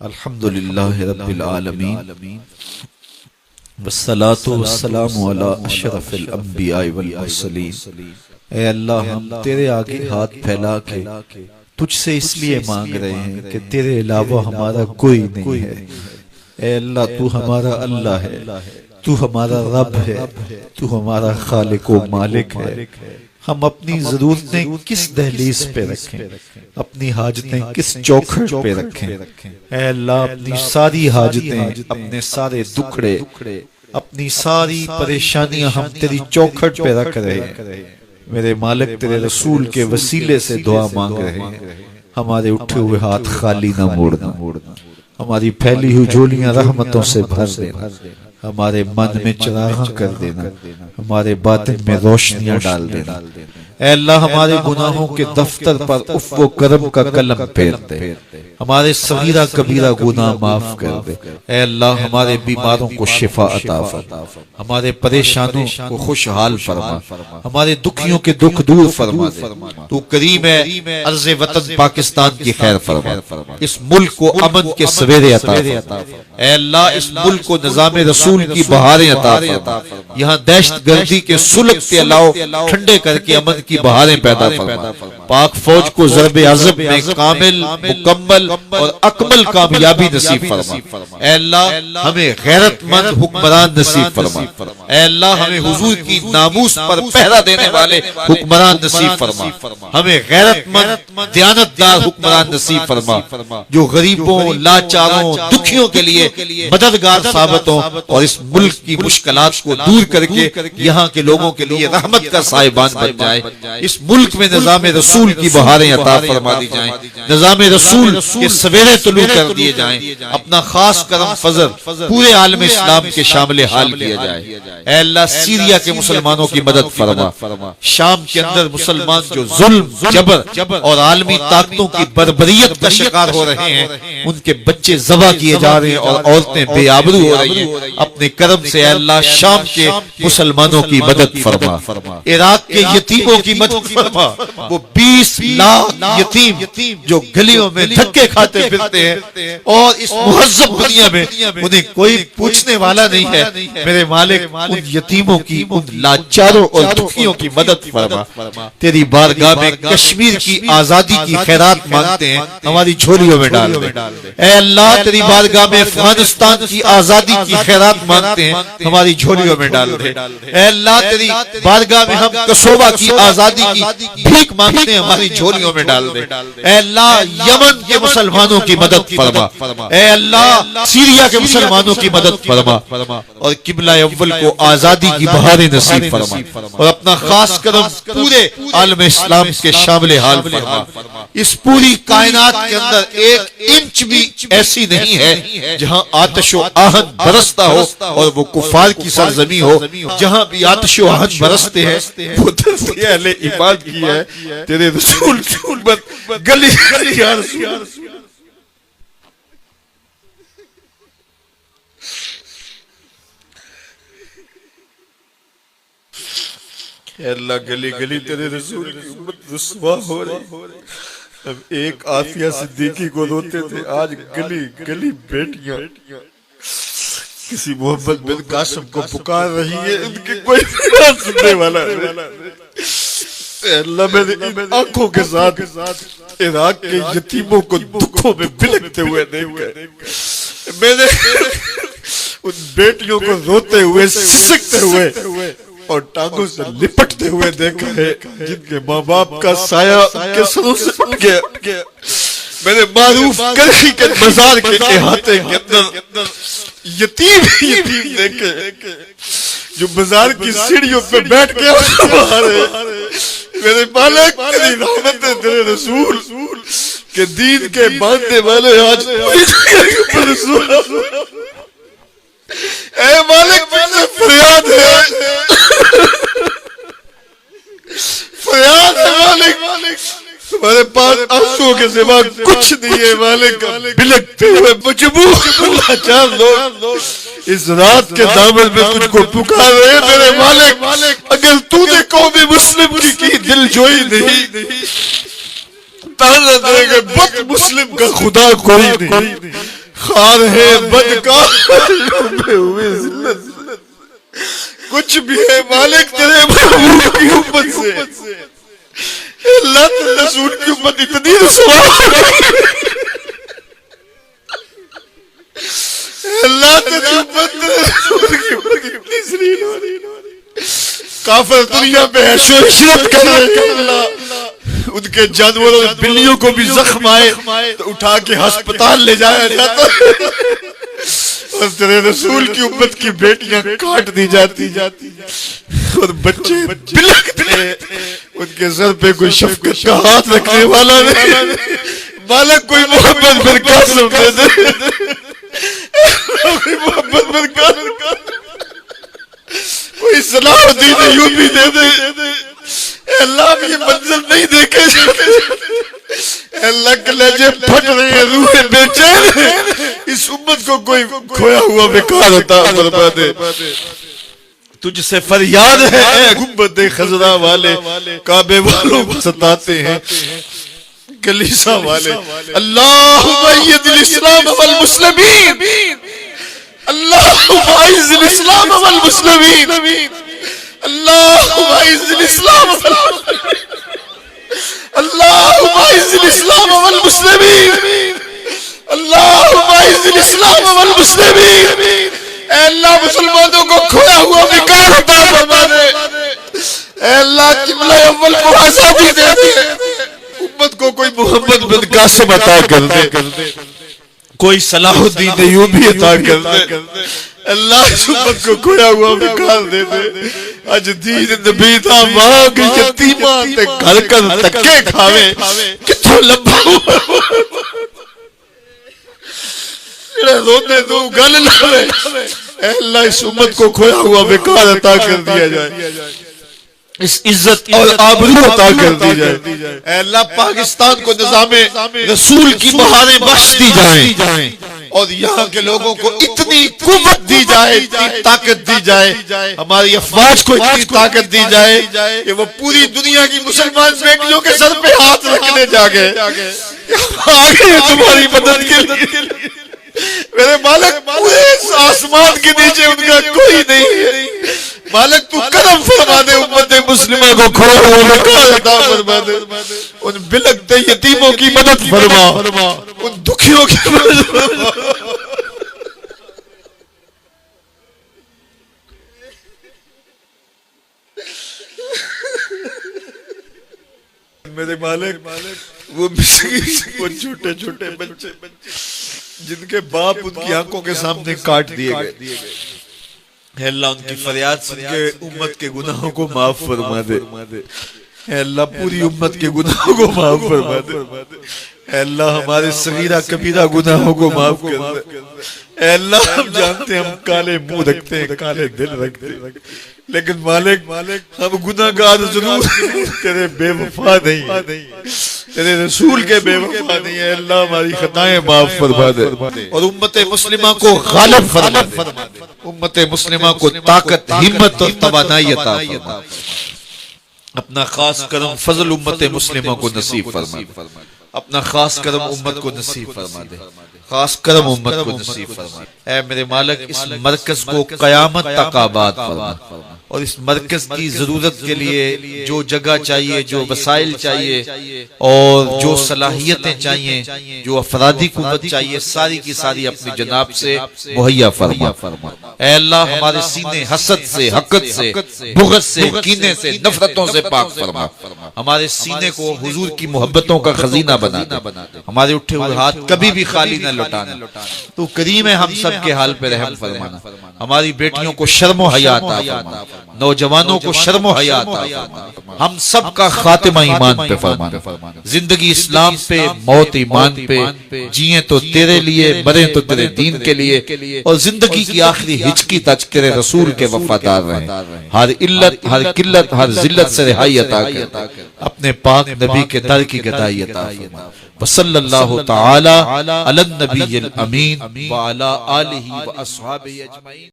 الحمدللہ رب العالمین والصلاة والسلام علی اشرف الانبیاء والمرسلین۔ اے اللہ، ہم تیرے آگے ہاتھ پھیلا کے تجھ سے اس لیے مانگ رہے ہیں کہ تیرے علاوہ ہمارا کوئی نہیں ہے۔ اے اللہ، تو ہمارا اللہ ہے، تو ہمارا رب ہے، تو ہمارا خالق و مالک ہے۔ ہم اپنی ضرورتیں کس دہلیز پہ رکھیں، اپنی حاجتیں کس چوکھٹ پہ رکھیں۔ اے اللہ، اپنی ساری حاجتیں، اپنے سارے دکھڑے، اپنی ساری پریشانیاں ہم تیری چوکھٹ پہ رکھ رہے ہیں۔ میرے مالک، تیرے رسول کے وسیلے سے دعا مانگ رہے ہیں، ہمارے اٹھے ہوئے ہاتھ خالی نہ موڑنا، ہماری پھیلی ہوئی جھولیاں رحمتوں سے بھر دینا، ہمارے من میں چراغاں کر دینا، ہمارے باطن میں روشنیاں ڈال دینا۔ اے اللہ، ہمارے گناہوں کے دفتر پر عفو و کرم کا قلم پھیر دے، ہمارے صغیرہ کبیرہ گناہ معاف کر دے۔ اے اللہ، ہمارے بیماروں کو شفا عطا فرما، ہمارے پریشانوں کو خوشحال فرما، ہمارے دکھیوں کے دکھ دور فرما دے۔ تو کریم ہے، عرض وطن پاکستان کی خیر فرما، اس ملک کو امن کے سویرے عطا فرما۔ اے اللہ، اس ملک کو نظام رسول کی بہاریں عطا فرما، یہاں دہشت گردی کے سلگتے علاؤ ٹھنڈے کر کے امن کی بہاریں پیدا فرما۔ پاک فوج کو ضرب عضب میں کامل، مکمل اور اکمل کامیابی نصیب فرما۔ اے اللہ، ہمیں غیرت مند حکمران نصیب فرما۔ اے اللہ، ہمیں حضور کی ناموس پر پہرا دینے والے حکمران نصیب فرما۔ ہمیں غیرت مند، دیانتدار حکمران نصیب فرما، جو غریبوں، لاچاروں، دکھیوں کے لیے مددگار ثابت ہوں اور اس ملک کی مشکلات کو دور کر کے یہاں کے لوگوں کے لیے رحمت کا سائبان بن جائے۔ اس ملک میں نظام رسول کی بہاریں عطا فرما دی جائیں، نظام رسول کے سویرے طلوع کر دیے جائیں، اپنا خاص کرم فضل پورے عالم اسلام کے شامل حال کیا جائے۔ اے اللہ، سیریا کے مسلمانوں کی مدد فرما، شام کے اندر مسلمان جو ظلم، جبر اور عالمی طاقتوں کی بربریت کا شکار ہو رہے ہیں، ان کے بچے ذبح کیے جا رہے ہیں اور عورتیں بے آبرو ہو رہی ہیں، اپنے کرم سے اے اللہ شام کے مسلمانوں کی مدد فرما، عراق کے یتیموں کی مدد فرما۔ وہ 20 لاکھ یتیم جو گلیوں میں دھکے کھاتے پھرتے ہیں اور اس مہذب دنیا میں انہیں کوئی پوچھنے والا نہیں ہے، میرے مالک ان یتیموں کی، ان لاچاروں اور دکھیوں کی مدد فرما۔ تیری بارگاہ میں کشمیر کی آزادی کی خیرات مانگتے ہیں، ہماری جھولیوں میں ڈال دے۔ اے اللہ، تیری بارگاہ میں افغانستان کی آزادی کی خیرات مانگتے ہیں، ہماری جھولیوں میں ڈال دے۔ اے اللہ، تیری بارگاہ میں ہم کسوبہ کی آزادی کی بھیک مانگتے ہیں، ہماری جھولیوں میں ڈال دے۔ اے اللہ، یمن کے مسلمانوں کی مدد فرما، اے اللہ سیریا کے مسلمانوں کی مدد فرما، اور قبلہ اول کو آزادی کی بہاریں نصیب فرما، اور اپنا خاص کرم پورے عالم اسلام کے شامل حال فرما۔ اس پوری کائنات کے اندر ایک انچ بھی ایسی نہیں ہے جہاں آتش و آہن برستا ہو اور وہ کفار کی سرزمین ہو۔ جہاں بھی آتش و آہن برستے ہیں وہ دھرتی اہل ایمان کی ہے۔ تیرے رسول کی امت گلی گلی یا رسول اے اللہ، گلی گلی تیرے رسول کی امت رسوا ہو رہی۔ اب ایک عافیہ صدیقی کو روتے تھے، آج گلی گلی بیٹیاں کسی محمد بن قاسم کو پکار رہی ہے، ان کی کوئی فریاد سننے والا نہیں۔ اے اللہ، میں نے ان آنکھوں کے ساتھ عراق کے یتیموں کو دکھوں میں بلکتے ہوئے دیکھا، میں نے ان بیٹیوں کو روتے ہوئے، سسکتے ہوئے اور ٹانگوں سے لپٹتے ہوئے دیکھا ہے، جن کے ماں باپ کا سایہ ان کے سروں سے اٹھ گیا۔ میں نے معروف کرخی کے بازار کے احاطے کے اندر یتیم دیکھے جو بازار کی سیڑھیوں پہ بیٹھ کے آ رہے ہیں۔ میرے مالک، تیری رحمت ہے، تیرے رسول کے دین کے باندھنے والے آج اے مالک، مجھے فریاد ہے، فریاد ہے مالک، تمہارے پاس آنسوں کے سوا کچھ نہیں ہے مالک۔ بلکتے ہوئے مجبور لاچار لوگ اس رات کے دامن میں تجھ کو پکار رہے ہیں، میرے مالک۔ اگر تو نے قوم مسلم کی دل جوئی نہیں، تانا دے گے بت مسلم کا خدا کوئی نہیں۔ خار ہے بدکار میں ہوئے ذلت، کچھ بھی ہے مالک تیرے محبوب کی امت سے، اللہ تیرے رسول کی امت اتنی رسوا، اللہ تیری امت تیرے رسول کی امت اتنی ذلیل ہو رہی، کافر دنیا پہ عیش و عشرت کر رہے ہیں اللہ، ان کے جانوروں بلیوں کو بھی زخم آئے تو اٹھا کے ہسپتال لے جایا جاتا ہے، اور تیرے رسول کی امت کی بیٹیاں کاٹ دی جاتی اور بچے بلکتے، ان کے سر پہ کوئی شفقت کا ہاتھ رکھنے والا نہیں، مالک کوئی محمد بن قاسم دے دے، کوئی محمد بن قاسم، کوئی صلاح الدین ایوبی دے دے، اے اللہ یہ منظر نہیں دیکھے، اے اللہ کلیجے پھٹ رہے ہیں، روحیں بے چین ہیں، اس امت کو کوئی کھویا ہوا بیکار عطا فرما دے، تجھ سے فریاد ہے اے گنبد خضرا والے، کعبے والوں کو ستاتے ہیں کلیسا والے، اللہم اید الاسلام والمسلمین، اللہم اعز الاسلام والمسلمین، اللہم اعز الاسلام والمسلمین، اللہم اعز الاسلام والمسلمین، اللہم اعز الاسلام والمسلمین، اے اللہ مسلمانوں کو کھویا ہوا بیکار عطا فرما دے، اے اللہ قبلہ اول کو آزادی دے دے، امت کو کوئی محمد بن قاسم عطا کر دے، کوئی صلاح الدین ایوبی عطا کر دے، اللہ اس امت کو کھویا ہوا بیکار دے دے، اج دین نبی دا مانگ یتیماں تے گھر کر تکے کھاوے، کتھوں لبھا ہوا رونے دو گل لاوے، اے اللہ اس امت کو کھویا ہوا بیکار عطا کر دیا جائے، اس عزت اور آبرو عطا کر دی جائے، اے اللہ پاکستان کو نظام رسول کی بہاریں بخش دی جائیں، اور یہاں کے لوگوں کو اتنی قوت دی جائے، اتنی طاقت دی جائے، ہماری افواج کو اتنی طاقت دی جائے کہ وہ پوری دنیا کی مسلمان بیٹیوں کے سر پہ ہاتھ رکھنے جاگے، آگے تمہاری مدد کے لیے، میرے مالک پورے آسمان کے نیچے ان کا کوئی نہیں ہے، مالک تو کرم فرما دے، امت مسلمہ کو کھویا ہوا بیکار عطا فرما دے، ان بلکتے یتیموں کی مدد فرما، ان دکھیوں کی مدد فرما، میرے مالک وہ مسکین، وہ چھوٹے چھوٹے بچے جن کے باپ ان کی آنکھوں کے سامنے کاٹ دیے گئے، اے اللہ ان کی فریاد سن کے امت کے گناہوں کو معاف فرما دے، اے اللہ پوری امت کے گناہوں کو معاف فرما دے، اے اللہ ہمارے صغیرہ کبیرہ گناہوں کو معاف کر دے، اے اللہ ہم جانتے ہیں ہم کالے منہ رکھتے ہیں، کالے دل رکھتے ہیں، لیکن مالک ہم گناہگار ضرور تیرے بے وفا نہیں، تیرے رسول کے بے وفا نہیں ہے، اللہ ہماری خطائیں معاف فرما دے، اور امت مسلمہ کو غالب فرما دے، امت مسلمہ کو طاقت، ہمت اور توانائی عطا فرما، اپنا خاص کرم فضل امت مسلمہ کو نصیب فرما دے، اپنا خاص کرم امت کو نصیب فرما دے، خاص کرم امت کو نصیب فرما دے، اے میرے مالک اس مرکز کو قیامت تک آباد فرما، اور اس مرکز کی ضرورت کے لیے جو جگہ چاہیے، جو وسائل چاہیے اور جو صلاحیتیں چاہیے، جو افرادی قوت چاہیے، ساری کی ساری اپنی جناب سے مہیا فرما، اے اللہ ہمارے سینے حسد سے، حقد سے، بغض سے، کینے سے، نفرتوں سے پاک فرما، ہمارے سینے کو حضور کی محبتوں کا خزینہ بنا دے، ہمارے اٹھے ہوئے ہاتھ کبھی بھی خالی نہ لوٹانا، تو کریم ہے ہم سب کے حال پہ رحم فرمانا، ہماری بیٹیوں کو شرم و حیا عطا فرما، نوجوانوں کو شرم و حیا عطا فرما، ہم سب کا خاتمہ ایمان پہ فرمانا، زندگی اسلام پہ، موت ایمان پہ، جیئیں تو تیرے لیے، مریں تو تیرے دین کے لیے، اور زندگی کی آخری ہچکی تک تیرے رسول کے وفادار رہیں، ہر علت، ہر قلت، ہر ذلت سے رہائی عطا کر، اپنے پاک نبی کے در کی گدائی عطا فرما، وصلی اللہ تعالی علی النبی الامین وعلی آلہ واصحابہ اجمعین۔